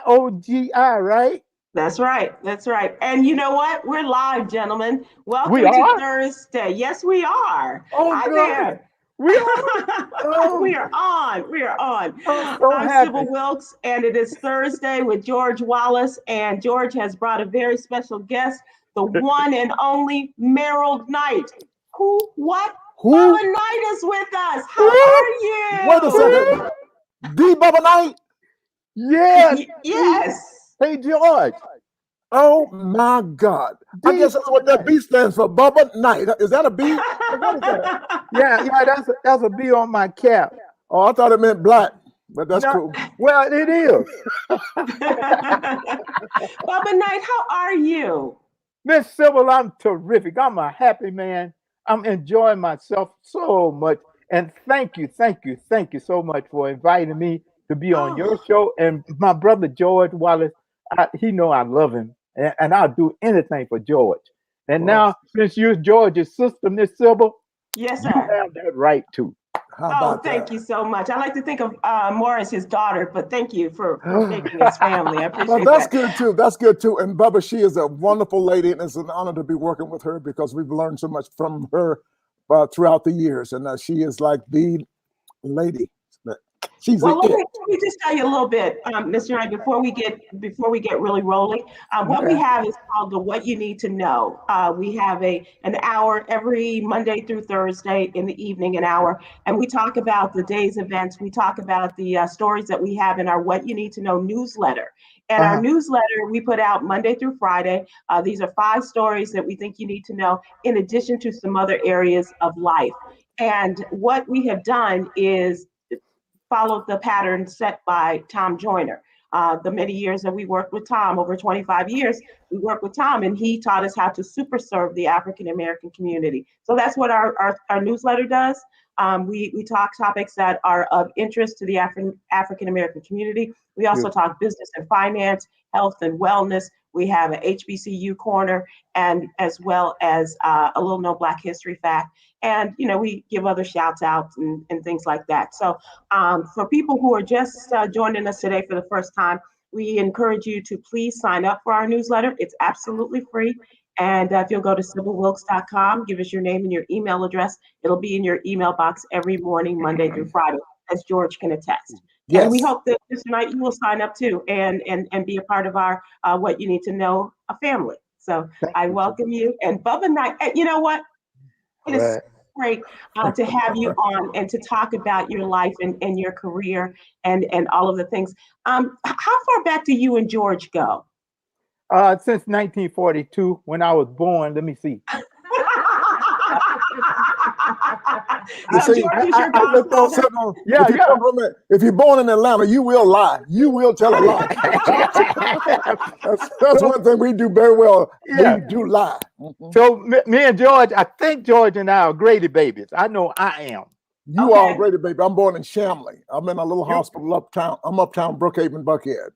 OGI, right? That's right. That's right. And you know what? We're live, gentlemen. We Welcome to are? Thursday. Yes, we are. Oh, Hi God. there. We are? We Oh, are on. We are on. I'm so I'm happy. Sybil Wilkes, and it is Thursday with George Wallace. And George has brought a very special guest, the one and only Merrill Knight. Who, what? Who? Bubba Knight is with us. How Woo! are Wait a you? second. D Bubba Knight? Yes. D. Yes. Hey, George. Oh my God. I D. guess that's what Bubba that Knight. B stands for. Bubba Knight. Is that a B? What is that? Yeah, yeah, that's a B on my cap. Oh, I thought it meant black, but that's No, cool. well, it is. Bubba Knight, how are you? Miss Sybil, I'm terrific. I'm a happy man. I'm enjoying myself so much. And thank you so much for inviting me to be on your Oh, show. And my brother George Wallace, he know I love him, and I'll do anything for George. And Well, now, since you're George's sister, Miss Sybil, yes, you sir. have that right too. how Oh, about thank you that? so much. I like to think of more as his daughter, but thank you for making us family. I Well, appreciate that's that. good too. That's good too. And Bubba, she is a wonderful lady, and it's an honor to be working with her because we've learned so much from her throughout the years. And she is like the lady. She's the Well, it. let me just tell you a little bit, Mr. Knight, before we get really rolling. What we Okay. have is called the What You Need to Know. We have an hour every Monday through Thursday in the evening, an hour, and we talk about the day's events. We talk about the stories that we have in our What You Need to Know newsletter. And our Uh-huh. newsletter we put out Monday through Friday. These are 5 stories that we think you need to know, in addition to some other areas of life. And what we have done is followed the pattern set by Tom Joyner. The many years that we worked with Tom, over 25 years, we worked with Tom, and he taught us how to super serve the African American community. So that's what our newsletter does. We talk topics that are of interest to the African American community. We also Beautiful. talk business and finance, health and wellness. We have an HBCU corner, and as well as a little no Black history fact. And we give other shouts outs and things like that. So for people who are just joining us today for the first time, we encourage you to please sign up for our newsletter. It's absolutely free. And if you'll go to sybilwilkes.com, give us your name and your email address, it'll be in your email box every morning, Monday through Friday, as George can attest. And we Yes. hope that this night you will sign up too and be a part of our What You Need to Know a family. So Thank I you, sir. welcome you. And Bubba Knight, you know what? It is so Right. great to have you on and to talk about your life and your career and all of the things. How far back do you and George go? Since 1942, when I was born, let me see. You So see, George is your I looked over. godfather. Sybil, Yeah, yeah. if you're born in Atlanta, you will lie. You will tell a lie. That's so, one thing we do very well. yeah. We do lie. Mhm. So me and George, I think George and I are Grady babies. I know I am. You are Okay. great, baby. I'm born in Shamley. I'm in a little You hospital uptown. I'm uptown Brookhaven, Buckhead.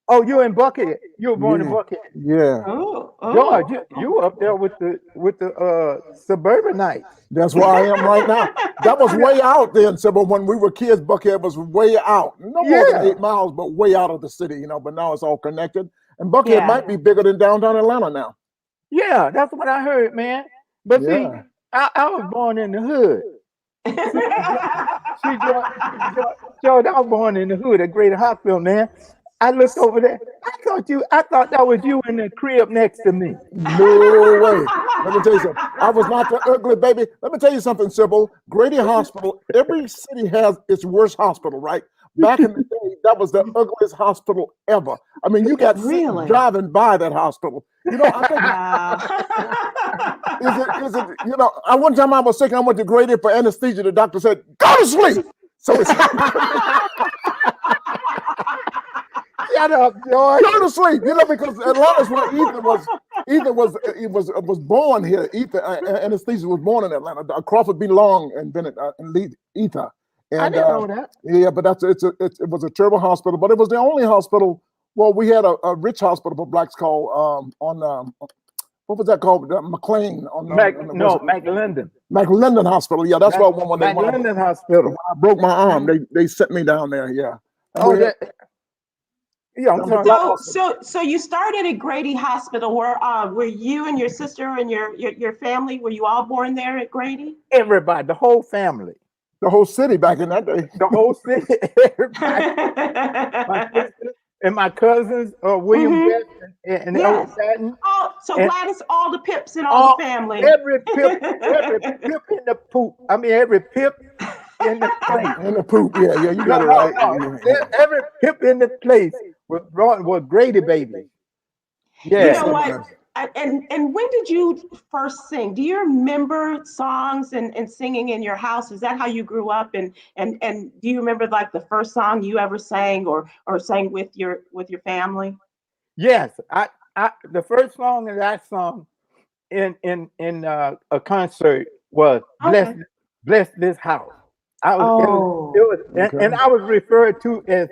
oh, you in Buckhead. You were born in Yeah, Buckhead. yeah. Oh, George, oh. you were up there with the suburbanites. That's where I am right now. That was Yeah. way out then, Sybil. When we were kids, Buckhead was way out. No more than Yeah. 8 miles, but way out of the city, But now it's all connected. And Buckhead Yeah. might be bigger than downtown Atlanta now. Yeah, that's what I heard, man. But see, Yeah. I was born in the hood. See, see, George, I was born in the hood at Greater Hospital, man. I looked over there. I thought that was you in the crib next to me. No way. Let me tell you something. I was not the ugly baby. Let me tell you something, Sybil. Grady Hospital, every city has its worst hospital, right? Back in the day, that was the ugliest hospital ever. I mean, you got sick Really? driving by that hospital. I think Wow. is it, one time I was sick, I went to Grady for anesthesia. The doctor said, go to sleep. So it's Shut up, George. go to sleep, because Atlanta's where Ether was born here. Ether anesthesia was born in Atlanta. Crawford B. Long invented Ether, I and didn't know that. yeah, but it was a terrible hospital, but it was the only hospital. Well, we had a rich hospital for blacks called on what was that called? McLean on the west. McLendon. McLendon Hospital. Yeah, that's what one when McLendon when Hospital. I broke my arm, they sent me down there. Yeah, and Oh, we had that Yeah, I'm sorry. So you started at Grady Hospital. Were you and your sister and your family, were you all born there at Grady? Everybody, the whole family. The whole city back in that day. The whole city, everybody. My sister and my cousins, William Best and Elwood Yes. Patton. Oh, so And Gladys, all the Pips and all the family. every pip in the poop. I mean, every pip in the place. In the poop, yeah, you got it right. Every pip in the place was Grady Babies. Yeah. You know what? And when did you first sing? Do you remember songs and singing in your house? Is that how you grew up? And do you remember like the first song you ever sang or sang with your family? Yes, I the first song that I sung in a concert was "Bless This House." It was and I was referred to as,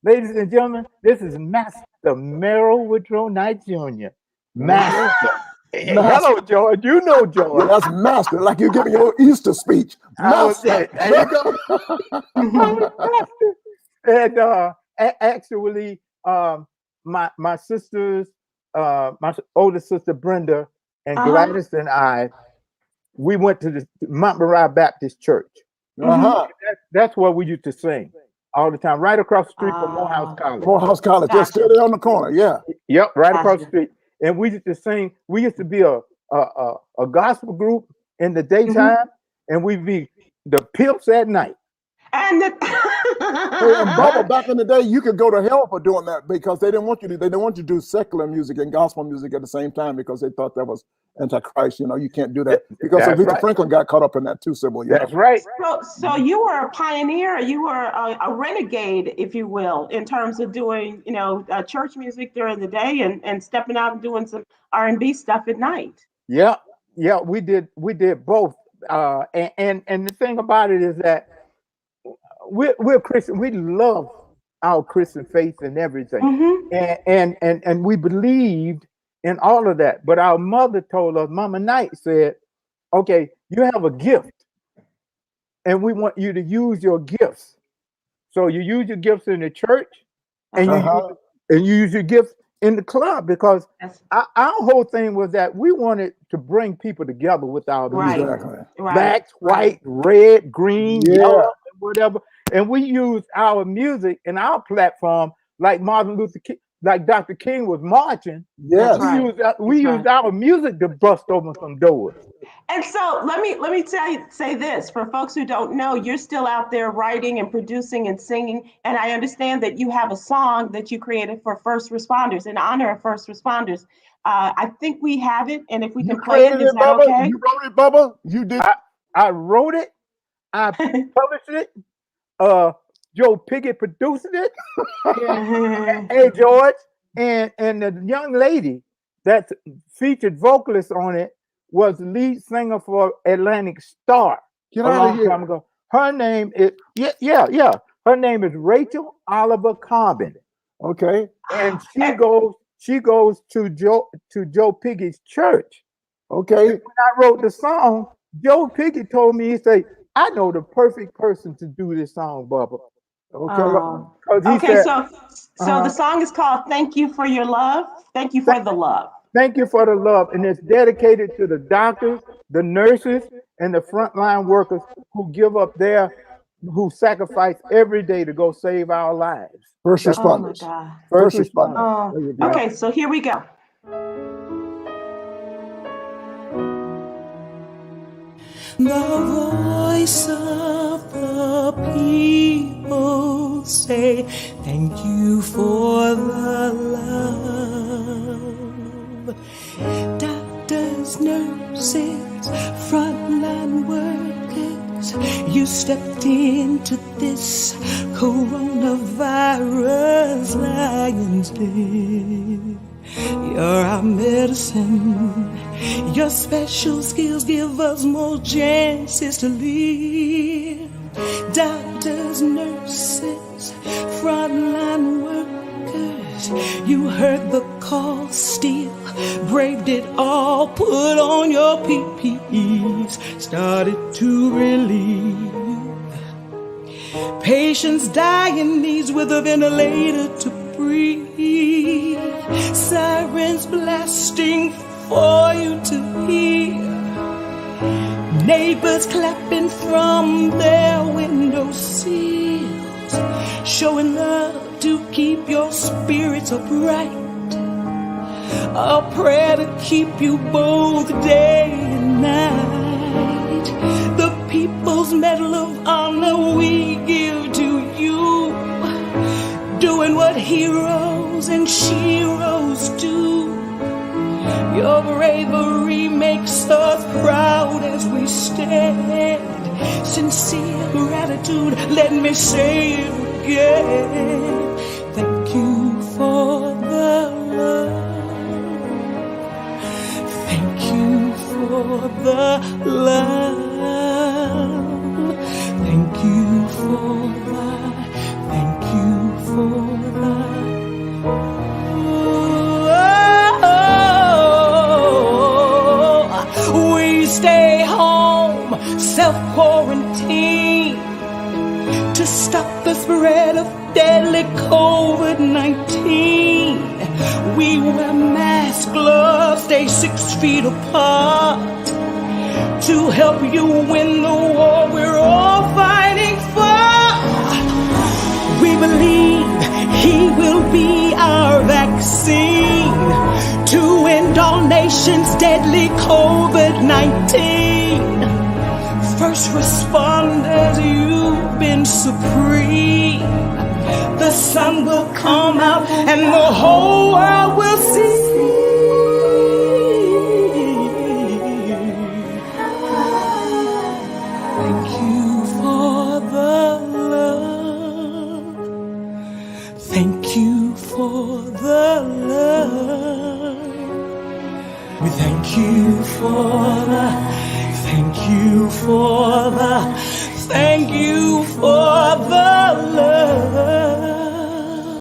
ladies and gentlemen, this is Master Merrill Woodrow Knight Jr. Master. Hello, George. You know George. Yeah, that's Master, like you're giving your Easter speech. Master. There you go. And actually, my sisters, my older sister Brenda and Gladys and I, we went to the Mount Moriah Baptist Church. That's where we used to sing all the time, right across the street from Morehouse College. Morehouse College, just still there on the corner, yeah. Yep, right across the street. And we used to sing. We used to be a gospel group in the daytime, and we'd be the Pips at night. And and Bubba, back in the day, you could go to hell for doing that because they didn't want you to do secular music and gospel music at the same time because they thought that was antichrist. You know, you can't do that because Aretha Franklin got caught up in that too, Sybil. That's right. So you were a pioneer. You were a renegade, if you will, in terms of doing church music during the day and stepping out and doing some R&B stuff at night. Yeah, we did both. And the thing about it is that we're Christian. We love our Christian faith and everything, and we believed in all of that. But our mother told us, Mama Knight said, "Okay, you have a gift, and we want you to use your gifts. So you use your gifts in the church, and you use your gifts in the club because our whole thing was that we wanted to bring people together with our music, blacks, white, red, green, yellow, whatever." And we used our music and our platform like Martin Luther King, like Dr. King was marching. Yes, we used our music to bust open some doors. And so let me say this for folks who don't know, you're still out there writing and producing and singing. And I understand that you have a song that you created for first responders in honor of first responders. I think we have it, and if we can play it, is that okay? You wrote it, Bubba? You did. I wrote it. I published it. Joe Piggott produced it. Hey, George, and the young lady that featured vocalist on it was the lead singer for Atlantic Star. Get out of here. Time ago. Her name is Her name is Rachel Oliver Corbin. Okay, and she goes to Joe Piggott's church. Okay, and when I wrote the song, Joe Piggott told me, he said, "I know the perfect person to do this song, Bubba." Okay, so the song is called "Thank You for Your Love." Thank you for the love. Thank you for the love, and it's dedicated to the doctors, the nurses, and the frontline workers who sacrifice every day to go save our lives. First responders. Oh my God. First responders. Okay, so here we go. The voice of the people say, thank you for the love. Doctors, nurses, frontline workers, you stepped into this coronavirus lion's den. You're our medicine. Your special skills give us more chances to live. Doctors, nurses, frontline workers, you heard the call, still braved it all, put on your PPEs, started to relieve patients dying, needs with a ventilator to breathe. breathe. Sirens blasting for you to hear. Neighbors clapping from their window sills, showing love to keep your spirits upright. A prayer to keep you both day and night. The People's Medal of Honor we give to you, doing what heroes and sheroes do. Your bravery makes us proud as we stand. Sincere gratitude, let me say it again. Thank you for the love. Thank you for the love. Thank you for the, thank you for the. We stay home, self-quarantine, to stop the spread of deadly COVID-19. We wear masks, gloves, stay 6 feet apart, to help you win the war we're all fighting for. We believe he will be our vaccine to end all nations' deadly COVID-19. First responders, you've been supreme. The sun will come out and the whole world will see. Thank you for the love. Thank you for the love. We thank you for the, thank you for the, thank you for the love.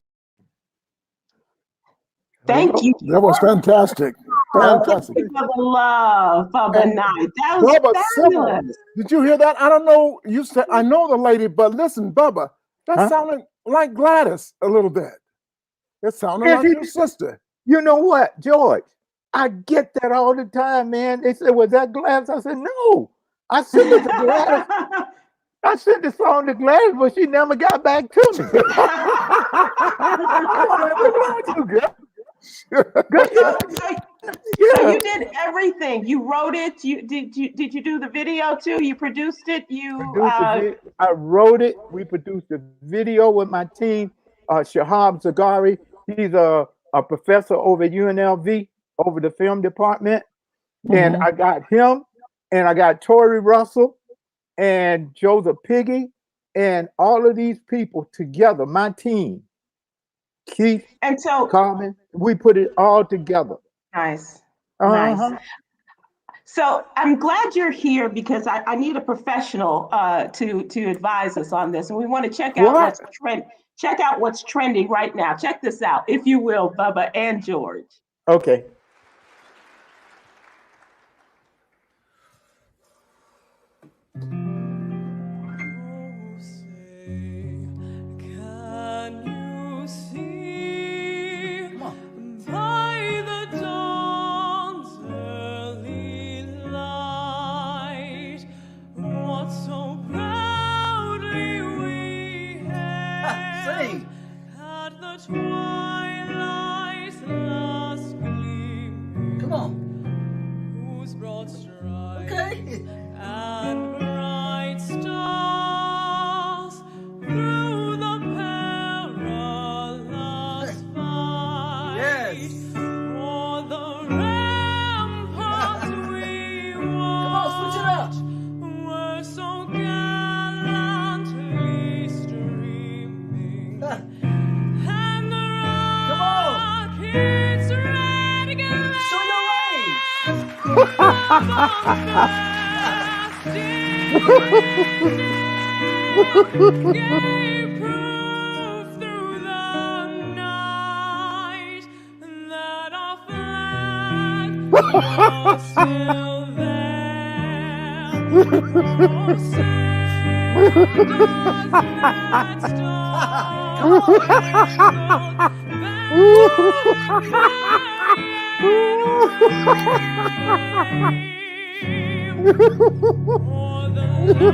Thank you. That was fantastic. Fantastic. Thank you for the love, Bubba Knight. That was Bubba, Sybil, fabulous. did you hear that? I don't know. You said, I know the lady, but listen, Bubba, that sounded like Gladys a little bit. It sounded like your sister. You know what, George? I get that all the time, man. They said, was that Gladys? I said, no. I sent it to Gladys. I sent the song to Gladys, but she never got back to me. So you did everything. You wrote it. Did you do the video too? You produced it. I wrote it. We produced a video with my team. Shahab Zagari. He's a professor over at UNLV over the film department. And I got him, and I got Tori Russell and Joseph Piggy, and all of these people together, my team. Keith and so Carmen, we put it all together. Nice. Nice. So I'm glad you're here because I need a professional to advise us on this, and we want to check out what's trending right now. Check this out, if you will, Bubba and George. Okay. Twilight's last gleaming. Come on. Whose broad stripes and bright stars through the perilous fight. Yes. For the ramparts we watched were so gallantly streaming. It's ready to show your range. Gave proof through the night that our flag was still there. Oh, send us that star. For the land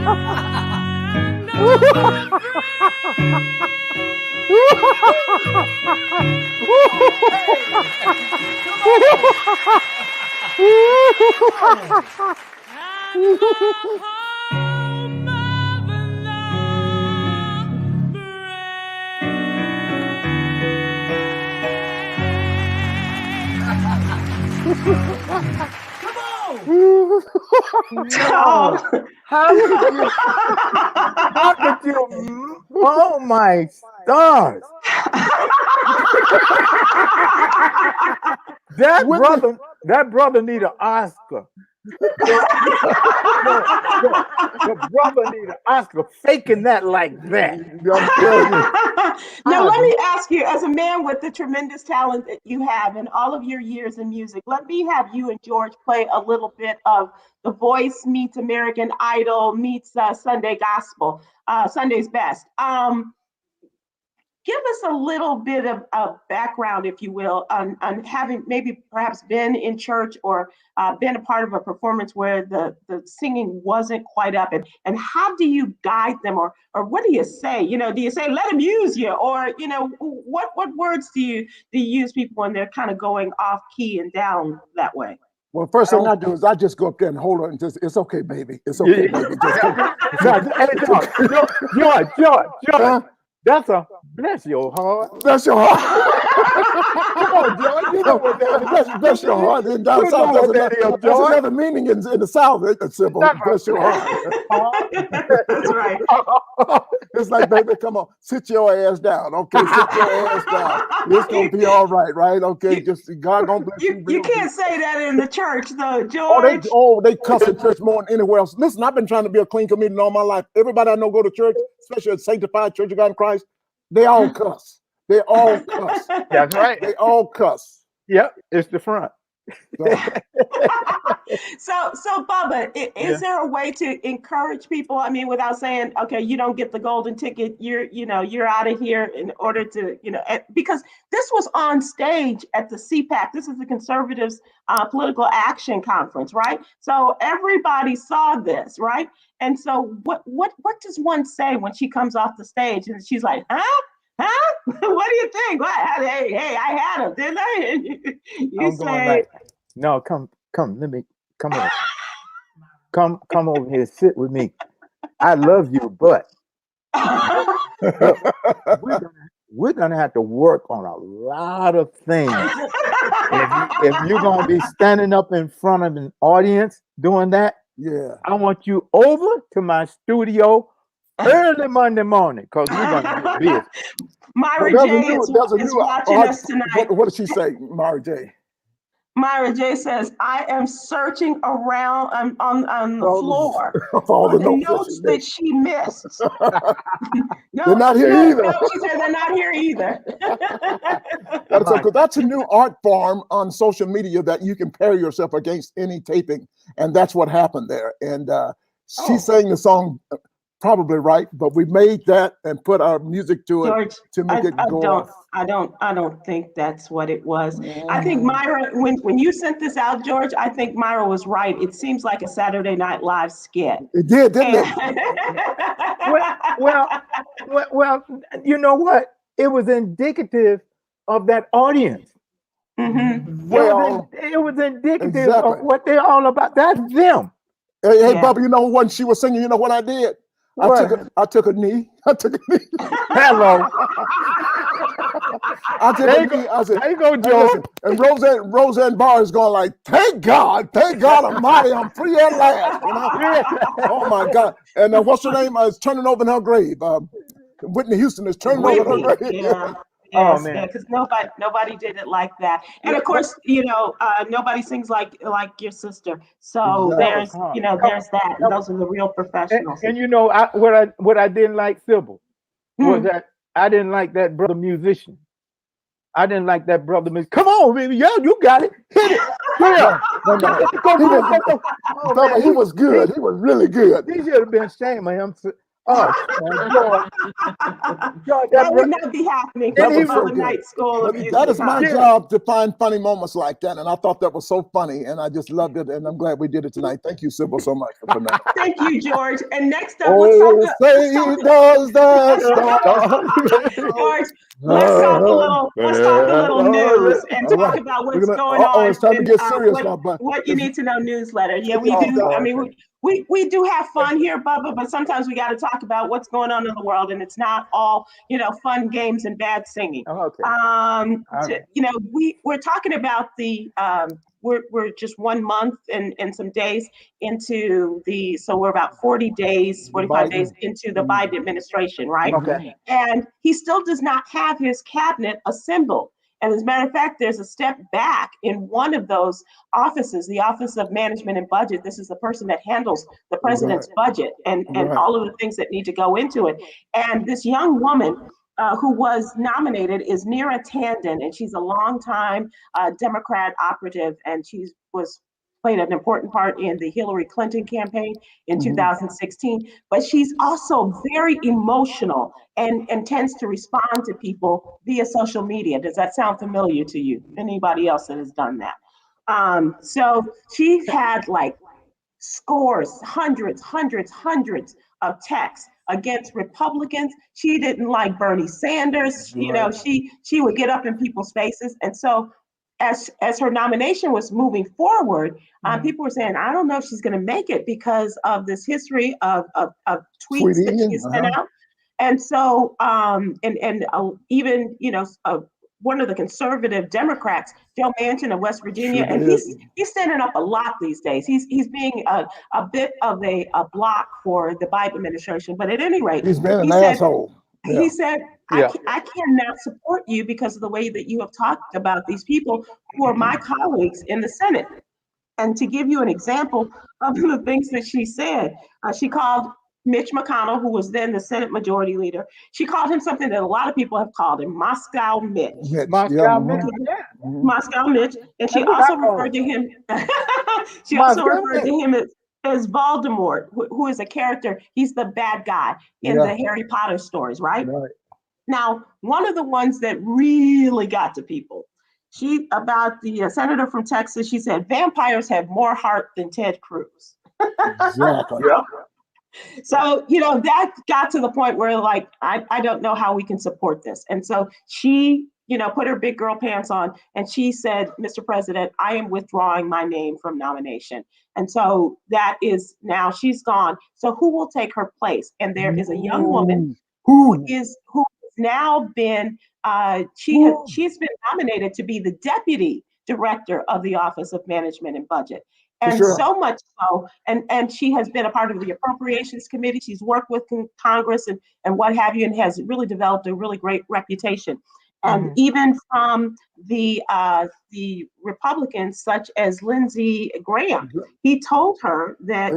of the and the home of the Oh. How could you? Oh my stars! That brother need an Oscar. The brother need an Oscar faking that like that. Now, let me ask you, as a man with the tremendous talent that you have and all of your years in music, let me have you and George play a little bit of The Voice meets American Idol meets Sunday Gospel, Sunday's Best. Give us a little bit of background, if you will, on having maybe perhaps been in church or been a part of a performance where the singing wasn't quite up, and how do you guide them, or what do you say? You know, do you say let them use you, or you know, what words do you use people when they're kind of going off key and down that way? Well, first thing I do is I just go up there and hold her and just, it's okay, baby. It's okay, baby. George, that's a bless your heart. Bless your heart. Come on, George. You know what that is. Bless your heart. In down south, that's another meaning in the south. It's simple. Bless your heart. That's right. It's like, baby, come on, sit your ass down. Okay, sit your ass down. It's gonna be all right, right? Okay, just God gonna bless you. You can't say that in the church, though, George. They cuss in church more than anywhere else. Listen, I've been trying to be a clean comedian all my life. Everybody I know go to church, especially a sanctified Church of God in Christ, they all cuss. They all cuss. That's right. They all cuss. Yep, it's the front. So Bubba, is there a way to encourage people? I mean, without saying, okay, you don't get the golden ticket, you're out of here, in order to, because this was on stage at the CPAC. This is the Conservatives Political Action Conference, right? So everybody saw this, right? And so what does one say when she comes off the stage and she's like, huh? What do you think? What? Hey, I had him, didn't I? You say, no, come, let me come over. Come over here, sit with me. I love you, but we're gonna have to work on a lot of things. If you're gonna be standing up in front of an audience doing that, yeah, I want you over to my studio early Monday morning, because we're gonna be busy. Myra J is watching us tonight. What did she say, Myra J? Myra J says, I am searching around on the floor for the notes that she missed. They're not here either. No, she said they're not here either. That's a new art form on social media that you can pair yourself against any taping. And that's what happened there. And she sang the song probably right, but we made that and put our music to it, George, to make it go off. I don't think that's what it was. I think Myra, when you sent this out, George, I think Myra was right. It seems like a Saturday Night Live skit. It did, didn't it? Well, you know what? It was indicative of that audience. Mm-hmm. Well, it was indicative of what they're all about. That's them. Hey, Bubba, you know when she was singing, you know what I did? I took a knee. Hello. I took a knee. I said, there you go, George. And Roseanne Barr is going like, thank God Almighty, I'm free at last. Oh my God. And what's her name? Is turning over in her grave. Whitney Houston is turning over in her grave. Yeah. Yes, because nobody did it like that, and of course, nobody sings like your sister. So there's that. And those are the real professionals. And what I didn't like, Sybil, was that I didn't like that brother musician. I didn't like that brother. Come on, baby, you got it. Hit it. Yeah. He was good. He was really good. He should have been ashamed of him. Oh, George, George, That would not be happening That at the was so Bubba good. Knight School of That Music. is my huh? job, to find funny moments like that. And I thought that was so funny. And I just loved it. And I'm glad we did it tonight. Thank you, Sybil, so much for putting that. Thank you, George. And next up, Oh, say does the star. George, let's talk a little news and All talk right. about We're what's gonna, going on it's time to in get serious now, but what you need to know newsletter. Yeah, we Oh, do. God. I mean, we do have fun here, Bubba, but sometimes we got to talk about what's going on in the world, and it's not all, fun games and bad singing. Okay. Right. We're talking about the we're just 1 month and some days so we're about 45 days into the Biden administration, right? Okay. And he still does not have his cabinet assembled. And as a matter of fact, there's a step back in one of those offices, the Office of Management and Budget. This is the person that handles the president's budget and all of the things that need to go into it. And this young woman who was nominated is Neera Tanden, and she's a longtime Democrat operative, and she played an important part in the Hillary Clinton campaign in 2016, but she's also very emotional and tends to respond to people via social media. Does that sound familiar to you? Anybody else that has done that? So she's had like scores, hundreds of texts against Republicans. She didn't like Bernie Sanders. She would get up in people's faces. And so as her nomination was moving forward, people were saying, I don't know if she's going to make it because of this history of tweets that she sent out. And so, even, one of the conservative Democrats, Joe Manchin of West Virginia, and he's standing up a lot these days. He's being a bit of a block for the Biden administration. But at any rate, he's been an asshole. He said, I cannot support you because of the way that you have talked about these people who are my colleagues in the Senate. And to give you an example of the things that she said, she called Mitch McConnell, who was then the Senate Majority Leader, she called him something that a lot of people have called him, Moscow Mitch. Moscow Mitch. Moscow Mitch. And she also referred to him, as Voldemort, who is a character. He's the bad guy in the Harry Potter stories, right? Now, one of the ones that really got to people, about the senator from Texas, she said, vampires have more heart than Ted Cruz. Exactly. So, that got to the point where like, I don't know how we can support this. And so she, put her big girl pants on and she said, Mr. President, I am withdrawing my name from nomination. And so that is now she's gone. So who will take her place? And there is a young woman who has now been, she's been nominated to be the deputy director of the Office of Management and Budget. And so much so, and she has been a part of the Appropriations Committee. She's worked with Congress and what have you, and has really developed a really great reputation. And even from the Republicans, such as Lindsey Graham, he told her that,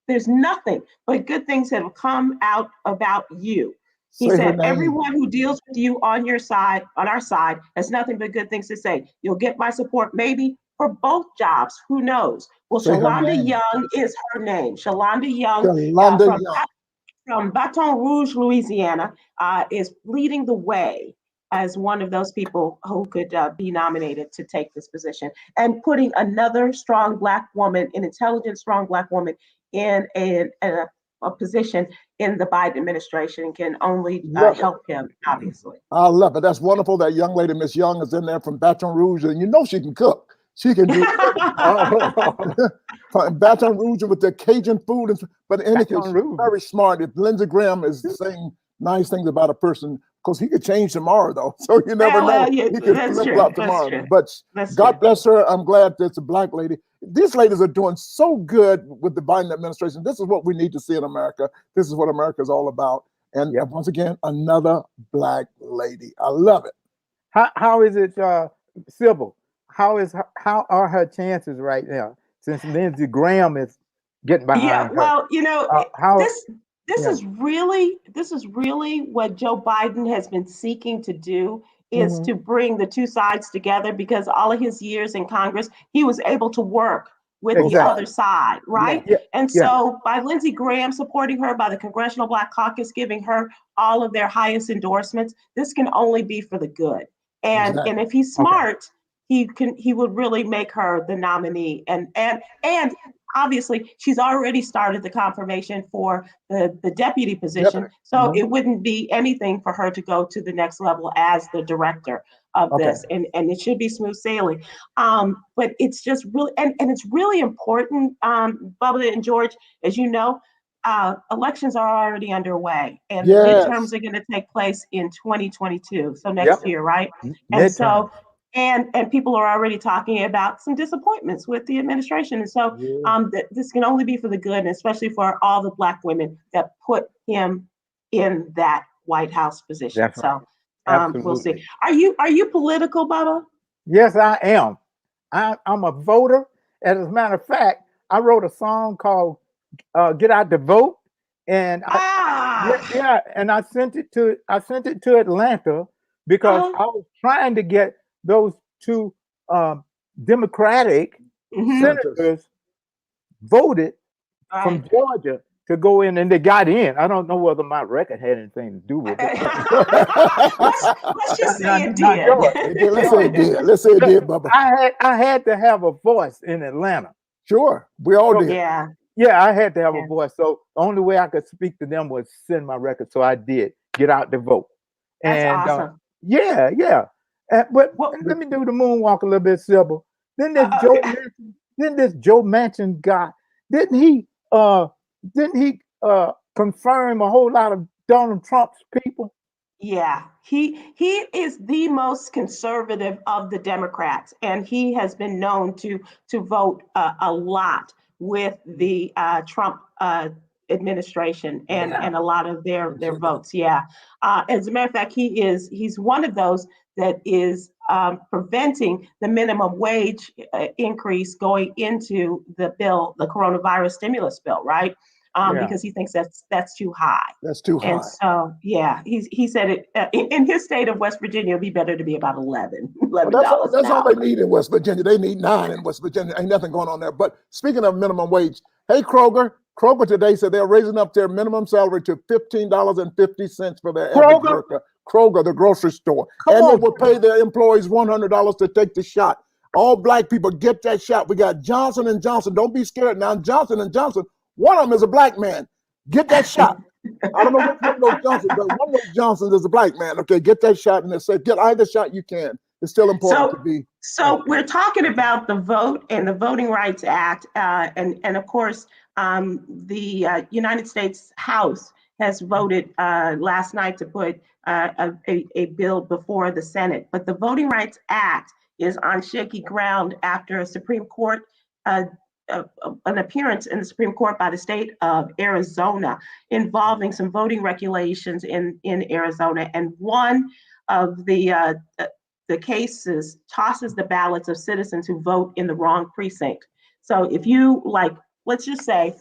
there's nothing but good things that have come out about you. He said, everyone who deals with you on our side, has nothing but good things to say. You'll get my support, maybe for both jobs. Who knows? Well, Shalonda Young is her name. Shalonda Young from Baton Rouge, Louisiana, is leading the way as one of those people who could be nominated to take this position, and putting another strong Black woman, an intelligent, strong Black woman in a position in the Biden administration can only help him, obviously. I love it. That's wonderful. That young lady, Miss Young, is in there from Baton Rouge, and she can cook. She can do Baton Rouge with the Cajun food, but in any case, she's very smart. If Lindsey Graham is saying nice things about a person, because he could change tomorrow, though. So you never know. He could flip-flop tomorrow. But God bless her. I'm glad it's a Black lady. These ladies are doing so good with the Biden administration. This is what we need to see in America. This is what America is all about. And once again, another Black lady. I love it. How is it, Sybil? How are her chances right now, since Lindsey Graham is getting behind her? Well, this is really what Joe Biden has been seeking to do, is to bring the two sides together, because all of his years in Congress, he was able to work with the Exactly. other side, right? Yeah, And yeah. so by Lindsey Graham supporting her, by the Congressional Black Caucus giving her all of their highest endorsements, this can only be for the good. And if he's Okay. smart, he would really make her the nominee. And obviously she's already started the confirmation for the deputy position. Deputy. So it wouldn't be anything for her to go to the next level as the director of Okay. this. And it should be smooth sailing. But it's just really, and it's really important, Bubba and George, as you know, elections are already underway, and the Yes. midterms are going to take place in 2022, so next Yep. year, right? And Midterm. so, and people are already talking about some disappointments with the administration, and so this can only be for the good, and especially for all the Black women that put him in that White House position. That's right. So, Absolutely. we'll see. Are you political, Bubba? Yes, I am. I'm a voter. As a matter of fact, I wrote a song called "Get Out to Vote," and and I sent it to Atlanta because I was trying to get those two Democratic senators voted from Georgia to go in, and they got in. I don't know whether my record had anything to do with it. Let's just say it did. Let's say it did. Let's say it did, Bubba. I had to have a voice in Atlanta. Sure, we all did. Yeah. Yeah, I had to have a voice. So the only way I could speak to them was send my record. So I did get out to vote. That's And awesome. yeah. But let me do the moonwalk a little bit, Sybil. Then this Joe Manchin guy, didn't he confirm a whole lot of Donald Trump's people? Yeah, he is the most conservative of the Democrats, and he has been known to vote a lot with the Trump administration and a lot of their votes. Yeah, as a matter of fact, he's one of those that is preventing the minimum wage increase going into the bill, the coronavirus stimulus bill, right? Because he thinks that's too high. That's too high. And so, yeah, he said it in his state of West Virginia, it'd be better to be about $11. That's all they need in West Virginia. They need 9 in West Virginia. Ain't nothing going on there. But speaking of minimum wage, hey, Kroger today said they're raising up their minimum salary to $15.50 for their average worker. Kroger, the grocery store. They will pay their employees $100 to take the shot. All Black people get that shot. We got Johnson & Johnson. Don't be scared now. Johnson & Johnson, one of them is a Black man. Get that shot. I don't know which one of those Johnsons, but one of those Johnsons is a Black man. Okay, get that shot, and they say get either shot you can. It's still important to be. So we're talking about the vote and the Voting Rights Act, and of course, the United States House has voted last night to put a bill before the Senate. But the Voting Rights Act is on shaky ground after a Supreme Court an appearance in the Supreme Court by the state of Arizona involving some voting regulations in Arizona. And one of the cases tosses the ballots of citizens who vote in the wrong precinct. So if you, let's just say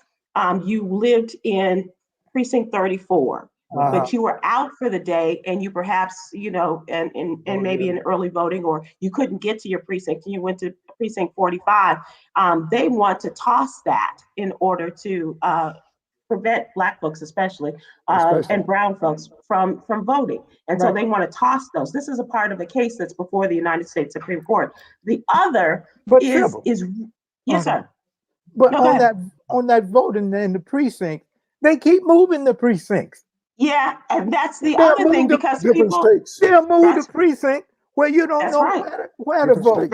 you lived in precinct 34, but you were out for the day and you perhaps, and maybe in early voting, or you couldn't get to your precinct and you went to precinct 45, they want to toss that in order to prevent Black folks especially. And brown folks from voting. And so they want to toss those. This is a part of the case that's before the United States Supreme Court. The other is yes, sir. But on that voting in the precinct, they keep moving the precincts. Yeah, and that's the other thing, because different people states. They'll move the precinct where you don't know where to vote.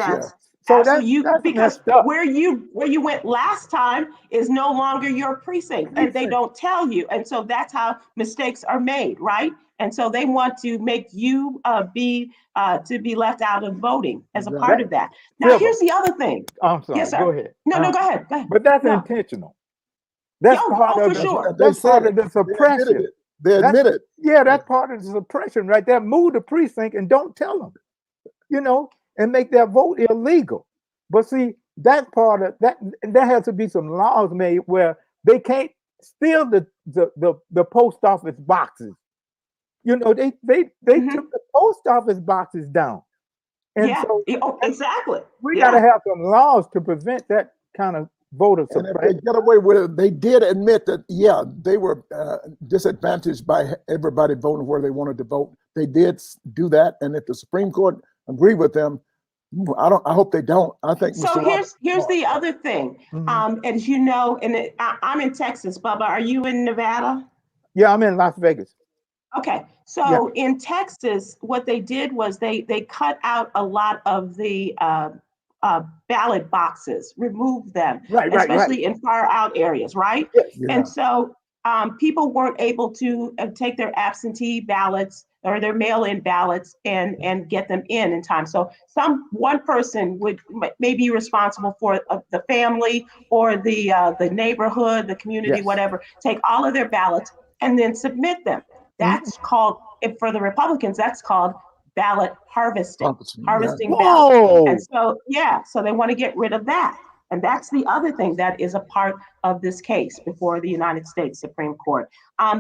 So that's because where you went last time is no longer your precinct, and they don't tell you, and so that's how mistakes are made, right? And so they want to make you be left out of voting as a part of that. Now, here's the other thing. I'm sorry. Yes, sir. Go ahead. No, go ahead. Go ahead. But that's intentional. That's part of the suppression. They admit it. Yeah, that's part of the suppression right there. Move the precinct and don't tell them, and make their vote illegal. But see, that part of that, there has to be some laws made where they can't steal the post office boxes. They took the post office boxes down. And so exactly. We got to have some laws to prevent that kind of voter And if they suppression. get away with it, they did admit that, yeah, they were disadvantaged by everybody voting where they wanted to vote. They did do that. And if the Supreme Court agreed with them, I hope they don't. I think So Mr. Roberts. here's the other thing. As you know, and I'm in Texas, Bubba. Are you in Nevada? Yeah, I'm in Las Vegas. Okay, so in Texas, what they did was they cut out a lot of the ballot boxes, removed them, Right. especially in far out areas, right? Yes. Yeah. And so people weren't able to take their absentee ballots or their mail-in ballots and get them in time. So one person may be responsible for the family or the neighborhood, the community, Yes. whatever. Take all of their ballots and then submit them. That's called, for the Republicans, that's called ballot harvesting, harvesting ballots. Whoa. And so, so they want to get rid of that. And that's the other thing that is a part of this case before the United States Supreme Court.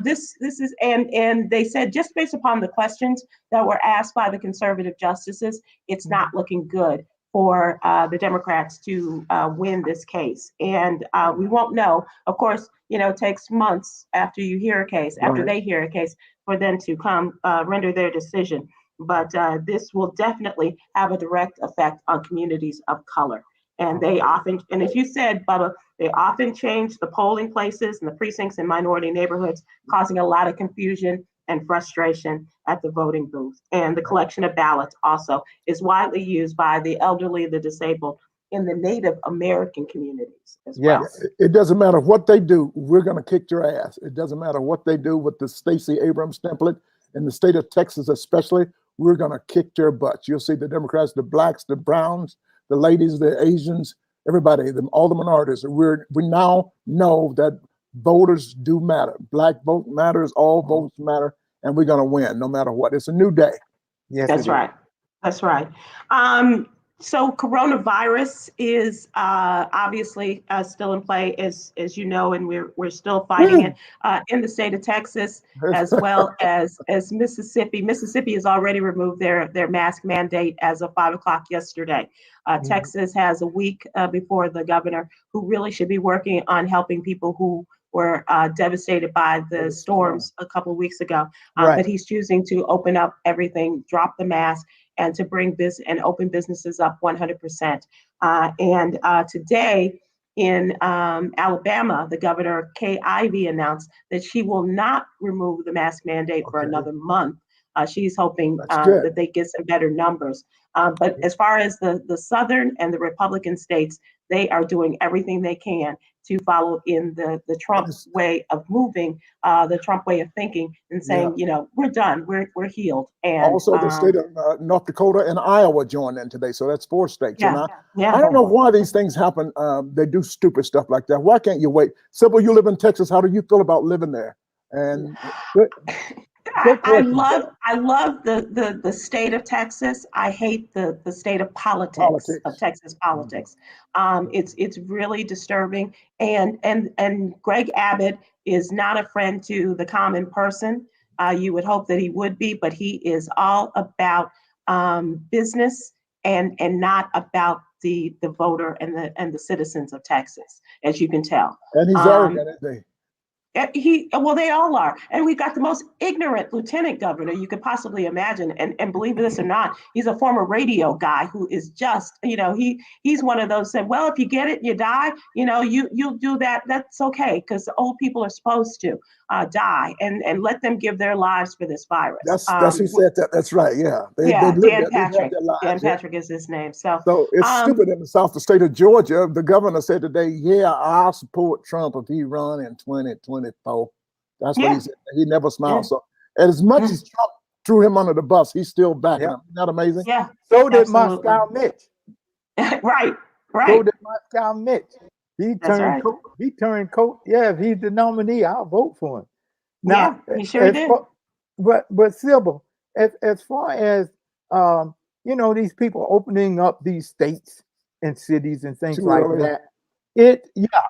This is, and they said, just based upon the questions that were asked by the conservative justices, it's not looking good for the Democrats to win this case. And we won't know. Of course, it takes months after you hear a case, after they hear a case, for them to come render their decision. But this will definitely have a direct effect on communities of color. And they often, and as you said, Bubba, they often change the polling places and the precincts in minority neighborhoods, causing a lot of confusion and frustration at the voting booth. And the collection of ballots also is widely used by the elderly, the disabled, in the Native American communities as well. It doesn't matter what they do, we're going to kick your ass. It doesn't matter what they do with the Stacey Abrams template in the state of Texas, especially, we're going to kick their butts. You'll see the Democrats, the blacks, the browns, the ladies, the Asians, everybody, all the minorities. We now know that voters do matter. Black vote matters, all votes matter, and we're going to win no matter what. It's a new day. Yes, That's right. That's right. So coronavirus is obviously still in play, as you know, and we're still fighting it in the state of Texas, as well as Mississippi. Mississippi has already removed their mask mandate as of 5 o'clock yesterday. Texas has a week before the governor, who really should be working on helping people who were devastated by the storms a couple of weeks ago. But he's choosing to open up everything, drop the mask, and to bring this and open businesses up 100%. And today in Alabama, the governor, Kay Ivey, announced that she will not remove the mask mandate for another month. She's hoping that they get some better numbers. But as far as the Southern and the Republican states, they are doing everything they can to follow in the Trump way of moving, the Trump way of thinking, and saying, we're done, we're healed. And also the state of North Dakota and Iowa joined in today, so that's 4 states. Yeah, and I don't know why these things happen. They do stupid stuff like that. Why can't you wait? Sybil, you live in Texas. How do you feel about living there? And I love the state of Texas. I hate the state of politics of Texas politics. It's really disturbing. And Greg Abbott is not a friend to the common person. You would hope that he would be, but he is all about business and not about the voter and the citizens of Texas, as you can tell. And he's arrogant, isn't he? Well, they all are. And we've got the most ignorant lieutenant governor you could possibly imagine. And believe this or not, he's a former radio guy who is just, he's one of those said, well, if you get it, you die, you'll do that. That's okay, because old people are supposed to die and let them give their lives for this virus. That's who said that. That's right. Yeah. Dan Patrick. Dan Patrick is his name. So it's stupid in the South, the state of Georgia. The governor said today, I'll support Trump if he run in 2024. That's what he said. He never smiled. So as much as Trump threw him under the bus, he's still back. Isn't that amazing? Yeah. So did Moscow Mitch. Right. So did Moscow Mitch. He turned coat. Yeah, if he's the nominee, I'll vote for him. Now, he sure did. But Sybil, as far as these people opening up these states and cities and things like that,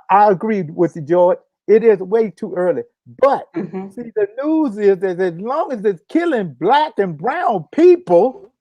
I agree with you, George. It is way too early. But see, the news is that as long as it's killing black and brown people,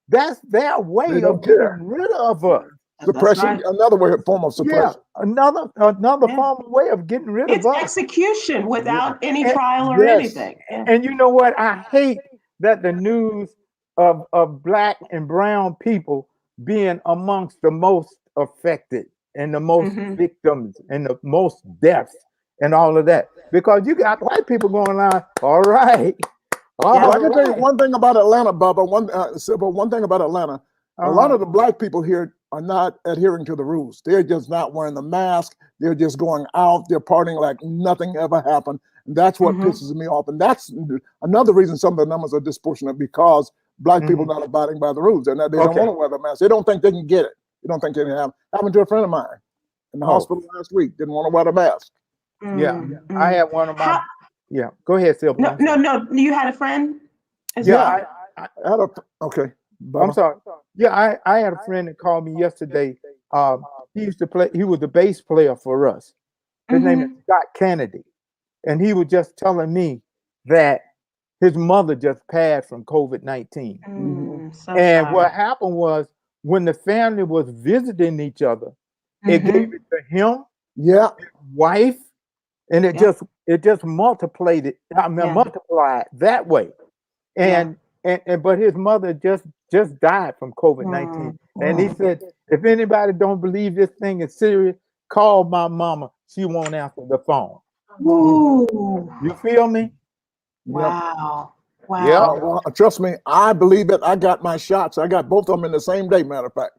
that's their way of getting rid of us. Suppression, right. another form of Yeah, suppression. another Yeah. form of way of getting rid It's of us. execution without any And- trial or yes. anything. Yeah. And you know what? I hate that the news of black and brown people being amongst the most affected and the most Mhm. victims and the most deaths and all of that. Because you got white people going on, all right. All Well, I can tell you right. one thing about Atlanta, Bubba. Sybil, one thing about Atlanta. A lot of the black people here are not adhering to the rules. They're just not wearing the mask. They're just going out. They're partying like nothing ever happened. And that's what pisses me off. And that's another reason some of the numbers are disproportionate, because black people not abiding by the rules, and that they don't want to wear the mask. They don't think they can get it. They don't think they can have. Happened to a friend of mine in the hospital last week. Didn't want to wear the mask. Yeah, I had one of my. Yeah, go ahead, Sybil. No. You had a friend as Yeah, well? I had a okay. I'm sorry. Yeah, I had a friend that called me yesterday. He used to play. He was the bass player for us. His name is Scott Kennedy, and he was just telling me that his mother just passed from COVID-19. So And sorry. what happened was, when the family was visiting each other, it gave it to him, Yeah. wife, and it just multiplied it. I mean, multiplied that way. And but his mother just died from COVID-19. And he said, if anybody don't believe this thing is serious, call my mama. She won't answer the phone. Ooh. You feel me? Wow. Yeah. Wow. Well, trust me, I believe it. I got my shots. I got both of them in the same day, matter of fact.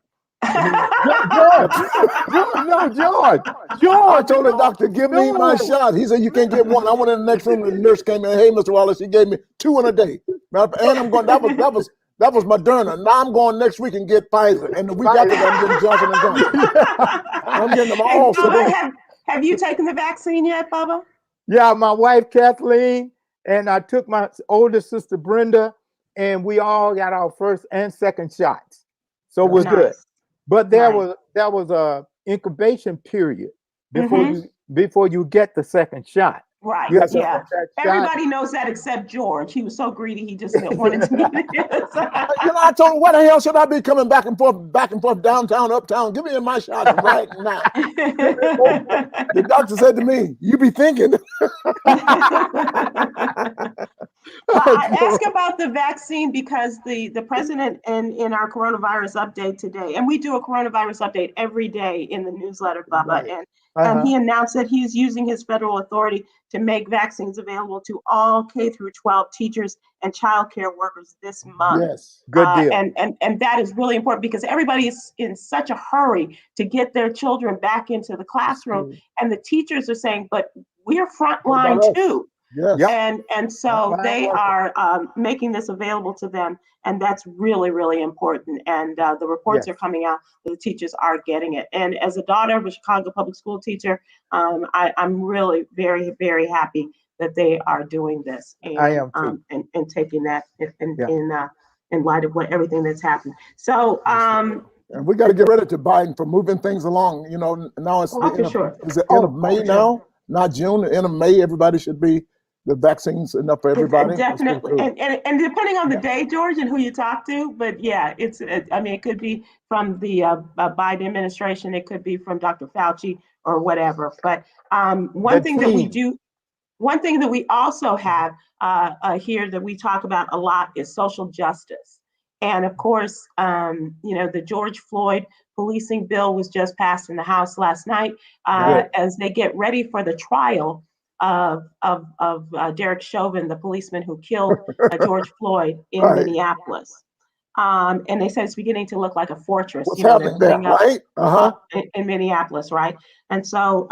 George. I told the doctor, give me my shot. He said, you can't get one. I went in the next room, and the nurse came in. Hey, Mr. Wallace, he gave me 2 in a day. And I'm going, that was Moderna. Now I'm going next week and get Pfizer. And the week after that, I'm getting Johnson & Johnson. I'm getting them all. Bubba, have you taken the vaccine yet, Bubba? Yeah, my wife, Kathleen, and I took my older sister, Brenda, and we all got our first and second shots. So we're good. But there was a incubation period before you get the second shot. Right. You have to Yeah. get that Everybody shot. knows that except George. He was so greedy, he just wanted to get it. I told him, what the hell should I be coming back and forth, downtown, uptown? Give me my shots right now. The doctor said to me, you be thinking. I ask about the vaccine because the president in our coronavirus update today, and we do a coronavirus update every day in the newsletter, Bubba, and he announced that he is using his federal authority to make vaccines available to all K through 12 teachers and childcare workers this month. Yes, good deal. And that is really important because everybody is in such a hurry to get their children back into the classroom, and the teachers are saying, but we're frontline too. Yes. And so they are making this available to them, and that's really, really important. And the reports are coming out that the teachers are getting it. And as a daughter of a Chicago public school teacher, I'm really very, very happy that they are doing this. And, I am too. And taking that in light of everything that's happened. So and we got to get ready to Biden for moving things along. You know, now it's the end of May now, not June. The end of May, everybody should be. The vaccines enough for everybody. Definitely, and depending on the day, George, and who you talk to, but yeah, it could be from the Biden administration, it could be from Dr. Fauci or whatever. But one thing that we also have here that we talk about a lot is social justice, and of course, the George Floyd policing bill was just passed in the House last night as they get ready for the trial of Derek Chauvin, the policeman who killed George Floyd in Minneapolis. And they said it's beginning to look like a fortress. What's happening there, right? In Minneapolis, right? And so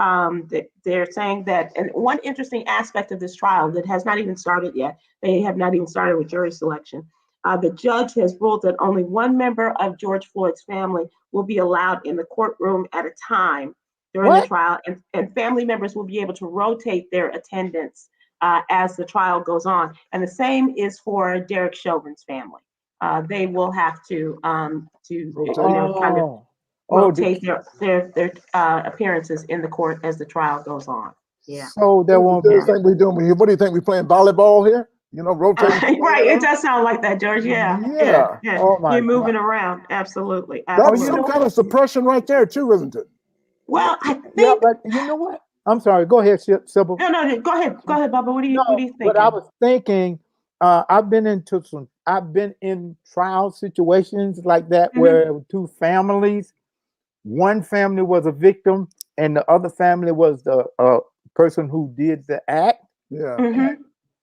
they're saying that, and one interesting aspect of this trial that has not even started yet, they have not even started with jury selection. The judge has ruled that only one member of George Floyd's family will be allowed in the courtroom at a time during the trial, and family members will be able to rotate their attendance as the trial goes on. And the same is for Derek Chauvin's family. They will have to rotate their appearances in the court as the trial goes on. Yeah. So there won't be. What do you think we're doing? What do you think we're playing volleyball here? You know, rotating. Right, it does sound like that, George. Yeah. Yeah. Oh my You're moving God. around. Absolutely. That's Absolutely. some kind of suppression right there, too, isn't it? Well, I Yeah, think but you know what? I'm sorry. Go ahead, Sybil. no. Go ahead, Bubba. What are you No, thinking? but I was thinking, I've been in trial situations like that Mhm. where two families, one family was a victim and the other family was the person who did the act. Yeah. Mhm.